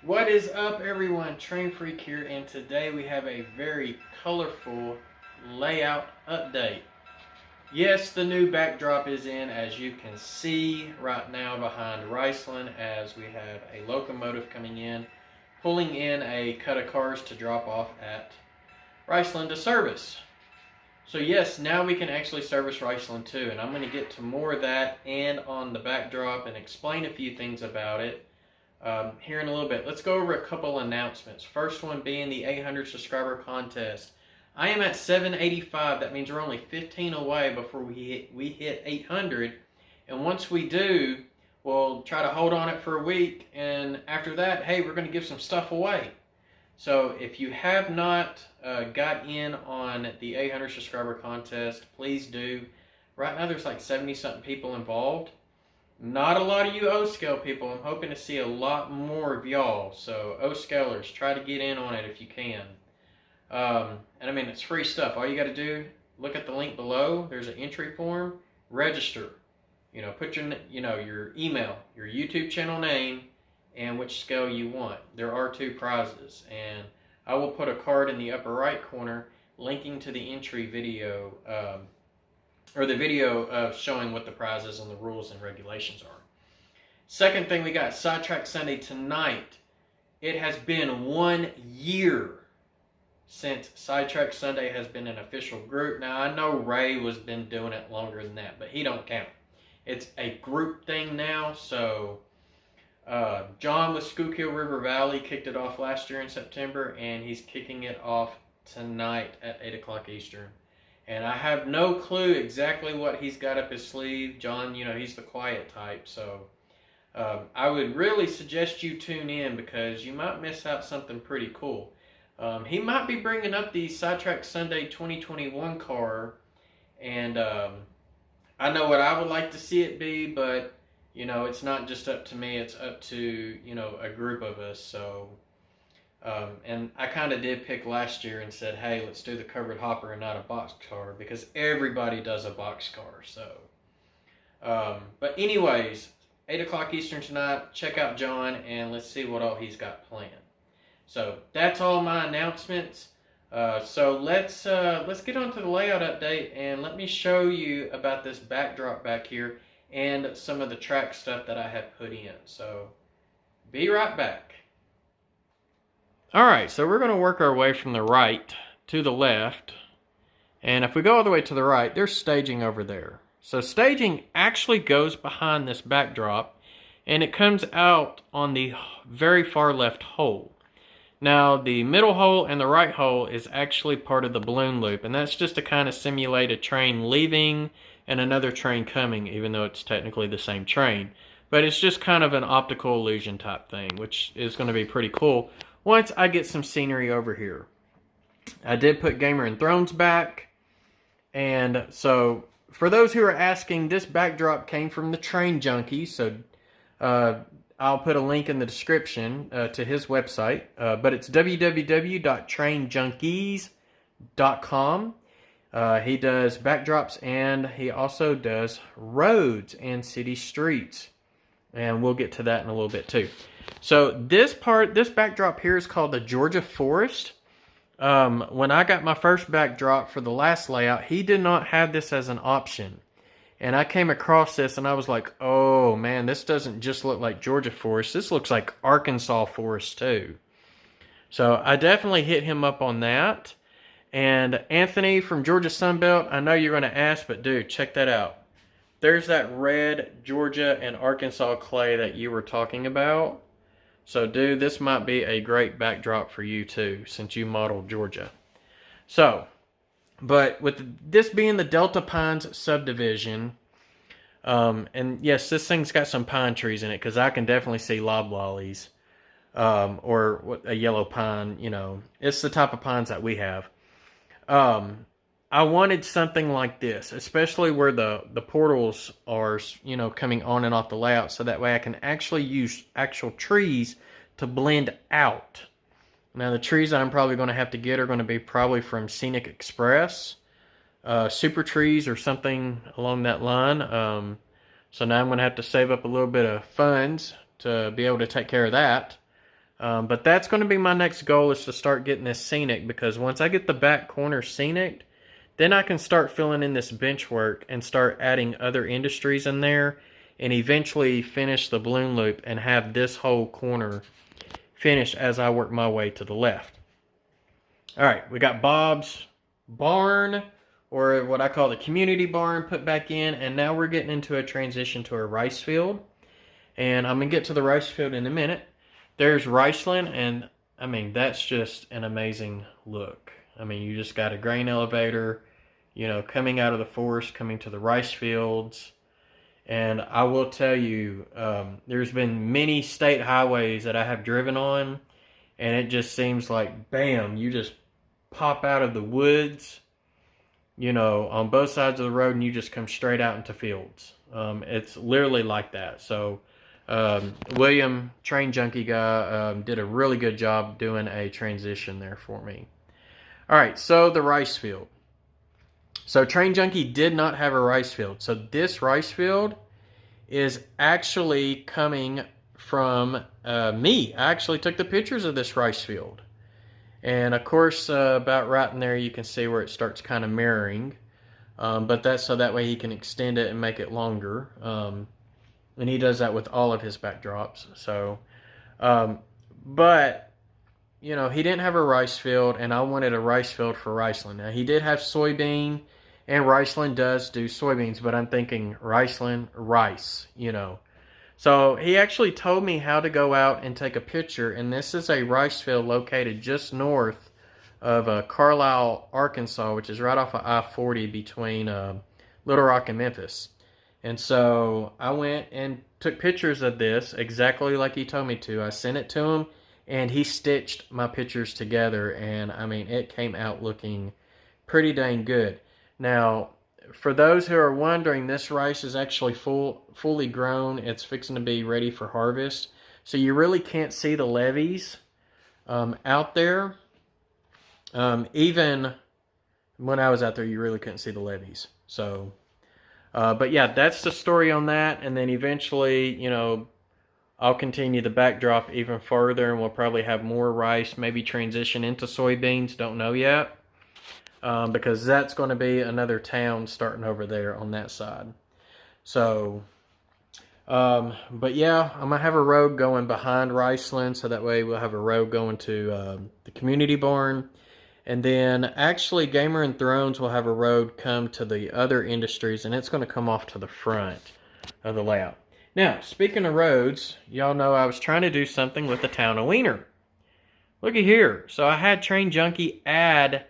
What is up, everyone? Train Freak here, and today we have a very colorful layout update. Yes, the new backdrop is in, as you can see right now behind Riceland, as we have a locomotive coming in, pulling in a cut of cars to drop off at Riceland to service. So yes, now we can actually service Riceland too, and I'm going to get to more of that and on the backdrop and explain a few things about it here in a little bit. Let's go over a couple announcements. First one being the 800 subscriber contest. I am at 785. That means we're only 15 away before we hit 800. And once we do, we'll try to hold on it for a week. And after that, hey, we're going to give some stuff away. So if you have not got in on the 800 subscriber contest, please do. Right now there's like 70-something people involved. Not a lot of you O-scale people. I'm hoping to see a lot more of y'all. So O-scalers, try to get in on it if you can. And I mean, it's free stuff. All you got to do, look at the link below. There's an entry form. Register. Put your your email, your YouTube channel name, and which scale you want. There are 2 prizes, and I will put a card in the upper right corner linking to the entry video. Or the video of showing what the prizes and the rules and regulations are. Second thing, we got Sidetrack Sunday tonight. It has been 1 year since Sidetrack Sunday has been an official group. Now, I know Ray was been doing it longer than that, but he don't count. It's a group thing now, so John with Schuylkill River Valley kicked it off last year in September, and he's kicking it off tonight at 8 o'clock Eastern. And I have no clue exactly what he's got up his sleeve. John, he's the quiet type. So I would really suggest you tune in because you might miss out something pretty cool. He might be bringing up the Sidetrack Sunday 2021 car. And I know what I would like to see it be, but, it's not just up to me. It's up to, a group of us. So... and I kind of did pick last year and said, hey, let's do the covered hopper and not a box car because everybody does a box car. So, but anyways, 8 o'clock Eastern tonight, check out John and let's see what all he's got planned. So that's all my announcements. So let's get on to the layout update and let me show you about this backdrop back here and some of the track stuff that I have put in. So be right back. Alright, so we're going to work our way from the right to the left. And if we go all the way to the right, there's staging over there. So staging actually goes behind this backdrop, and it comes out on the very far left hole. Now, the middle hole and the right hole is actually part of the balloon loop, and that's just to kind of simulate a train leaving and another train coming, even though it's technically the same train. But it's just kind of an optical illusion type thing, which is going to be pretty cool once I get some scenery over here. I did put Gamer and Thrones back. And so, for those who are asking, this backdrop came from the Train Junkie. So, I'll put a link in the description to his website. But it's www.trainjunkies.com. He does backdrops and he also does roads and city streets. And we'll get to that in a little bit too. So this backdrop here is called the Georgia Forrest. When I got my first backdrop for the last layout, he did not have this as an option. And I came across this and I was like, oh man, this doesn't just look like Georgia Forest. This looks like Arkansas Forest too. So I definitely hit him up on that. And Anthony from Georgia Sunbelt, I know you're going to ask, but dude, check that out. There's that red Georgia and Arkansas clay that you were talking about. So, dude, this might be a great backdrop for you, too, since you modeled Georgia. So, but with this being the Delta Pines subdivision, and yes, this thing's got some pine trees in it, because I can definitely see loblollies, or a yellow pine, It's the type of pines that we have. I wanted something like this, especially where the portals are, coming on and off the layout, so that way I can actually use actual trees to blend out. Now, the trees I'm probably going to have to get are going to be probably from Scenic Express, super trees or something along that line. So now I'm going to have to save up a little bit of funds to be able to take care of that. But that's going to be my next goal, is to start getting this scenic, because once I get the back corner scenic, then I can start filling in this bench work and start adding other industries in there, and eventually finish the balloon loop and have this whole corner finished as I work my way to the left. All right, we got Bob's barn, or what I call the community barn, put back in, and now we're getting into a transition to a rice field. And I'm going to get to the rice field in a minute. There's riceland, and I mean, that's just an amazing look. I mean, you just got a grain elevator, you know, coming out of the forest, coming to the rice fields. And I will tell you, there's been many state highways that I have driven on, and it just seems like, bam, you just pop out of the woods, you know, on both sides of the road, and you just come straight out into fields. It's literally like that. So William, Train Junkie guy, did a really good job doing a transition there for me. All right, so the rice field. So Train Junkie did not have a rice field. So this rice field is actually coming from me. I actually took the pictures of this rice field. And of course, about right in there, you can see where it starts kind of mirroring. But that's so that way he can extend it and make it longer. And he does that with all of his backdrops. So, but, you know, he didn't have a rice field, and I wanted a rice field for Riceland. Now, he did have soybean, and Riceland does do soybeans, but I'm thinking Riceland, rice, you know. So he actually told me how to go out and take a picture, and this is a rice field located just north of Carlisle, Arkansas, which is right off of I-40 between Little Rock and Memphis. And so I went and took pictures of this exactly like he told me to. I sent it to him, and he stitched my pictures together, and I mean, it came out looking pretty dang good. Now, for those who are wondering, this rice is actually fully grown. It's fixing to be ready for harvest. So you really can't see the levees out there. Even when I was out there, you really couldn't see the levees. So, but yeah, that's the story on that. And then eventually, you know, I'll continue the backdrop even further, and we'll probably have more rice, maybe transition into soybeans. Don't know yet. Because that's going to be another town starting over there on that side. So, but yeah, I'm going to have a road going behind Riceland, so that way we'll have a road going to the community barn. And then actually Gamer and Thrones will have a road come to the other industries, and it's going to come off to the front of the layout. Now, speaking of roads, y'all know I was trying to do something with the town of Wiener. Looky here. So I had Train Junkie add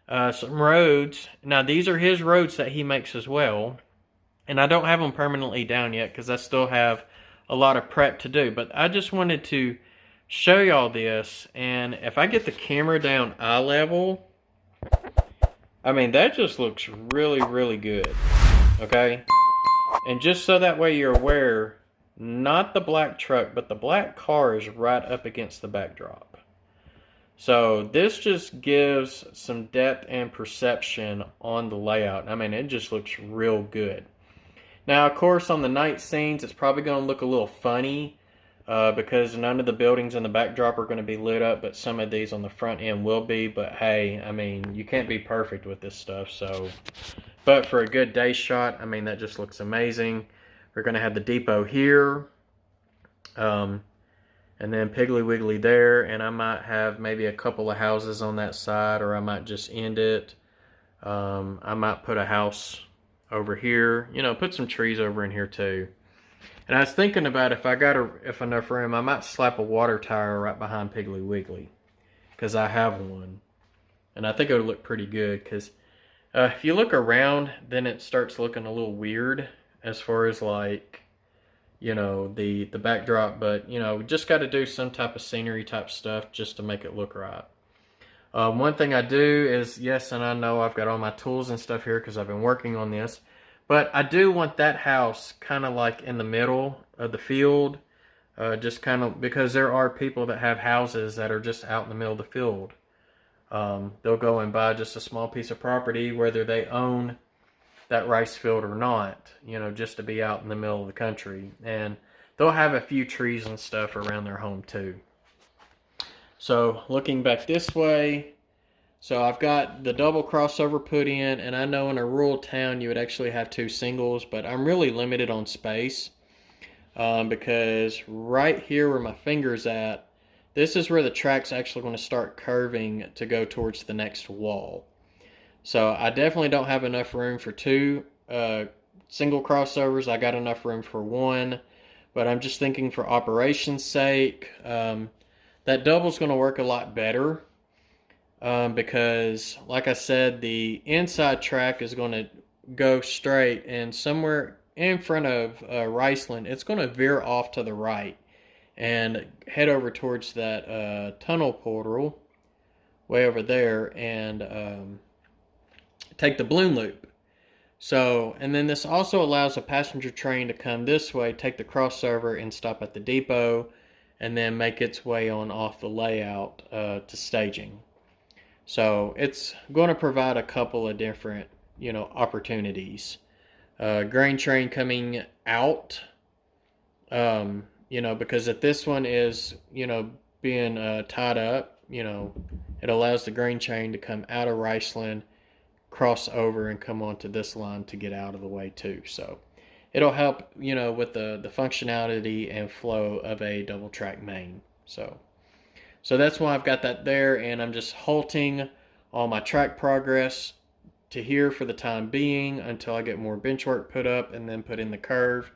some roads. Now, these are his roads that he makes as well. And I don't have them permanently down yet because I still have a lot of prep to do. But I just wanted to show y'all this. And if I get the camera down eye level, I mean, that just looks really, really good. Okay? And just so that way you're aware, not the black truck, but the black car is right up against the backdrop. So this just gives some depth and perception on the layout. I mean, it just looks real good. Now, of course, on the night scenes, it's probably going to look a little funny because none of the buildings in the backdrop are going to be lit up, but some of these on the front end will be. But hey, I mean, you can't be perfect with this stuff. So, but for a good day shot, I mean, that just looks amazing. We're going to have the depot here. And then Piggly Wiggly there, and I might have maybe a couple of houses on that side, or I might just end it. I might put a house over here, you know, put some trees over in here too. And I was thinking about if enough room, I might slap a water tower right behind Piggly Wiggly, because I have one. And I think it would look pretty good, because if you look around, then it starts looking a little weird as far as like, you know, the backdrop, but, you know, we just got to do some type of scenery type stuff just to make it look right. One thing I do is, yes, and I know I've got all my tools and stuff here because I've been working on this, but I do want that house kind of like in the middle of the field, just kind of, because there are people that have houses that are just out in the middle of the field. They'll go and buy just a small piece of property, whether they own that rice field or not, you know, just to be out in the middle of the country. And they'll have a few trees and stuff around their home too. So looking back this way, so I've got the double crossover put in, and I know in a rural town you would actually have 2 singles, but I'm really limited on space because right here where my finger's at, this is where the track's actually going to start curving to go towards the next wall. So I definitely don't have enough room for 2 single crossovers. I got enough room for 1, but I'm just thinking for operation's sake, that double's going to work a lot better because, like I said, the inside track is going to go straight, and somewhere in front of Riceland, it's going to veer off to the right and head over towards that tunnel portal way over there and take the balloon loop. So, and then this also allows a passenger train to come this way, take the crossover, and stop at the depot, and then make its way on off the layout to staging. So it's going to provide a couple of different, opportunities. Grain train coming out, because if this one is, being tied up, it allows the grain train to come out of Riceland, cross over, and come onto this line to get out of the way too. So it'll help, with the functionality and flow of a double track main. So that's why I've got that there, and I'm just halting all my track progress to here for the time being until I get more bench work put up and then put in the curve,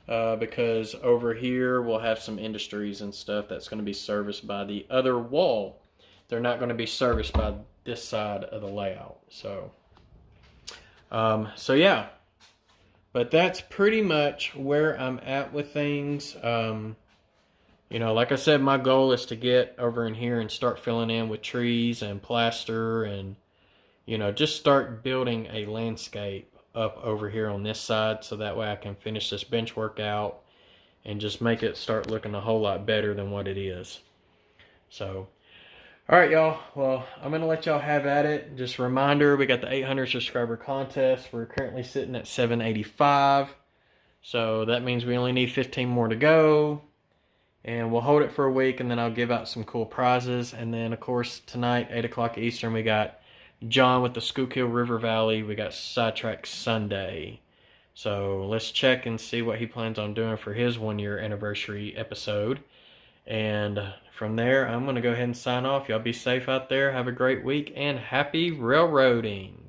because over here we'll have some industries and stuff that's going to be serviced by the other wall. They're not going to be serviced by this side of the layout. So yeah, but that's pretty much where I'm at with things. Like I said, my goal is to get over in here and start filling in with trees and plaster and, just start building a landscape up over here on this side so that way I can finish this bench work out and just make it start looking a whole lot better than what it is. So, all right, y'all. Well, I'm going to let y'all have at it. Just a reminder, we got the 800 subscriber contest. We're currently sitting at 785. So that means we only need 15 more to go. And we'll hold it for a week, and then I'll give out some cool prizes. And then, of course, tonight, 8 o'clock Eastern, we got John with the Schuylkill River Valley. We got Sidetrack Sunday. So let's check and see what he plans on doing for his 1-year anniversary episode. And from there, I'm going to go ahead and sign off. Y'all be safe out there. Have a great week, and happy railroading.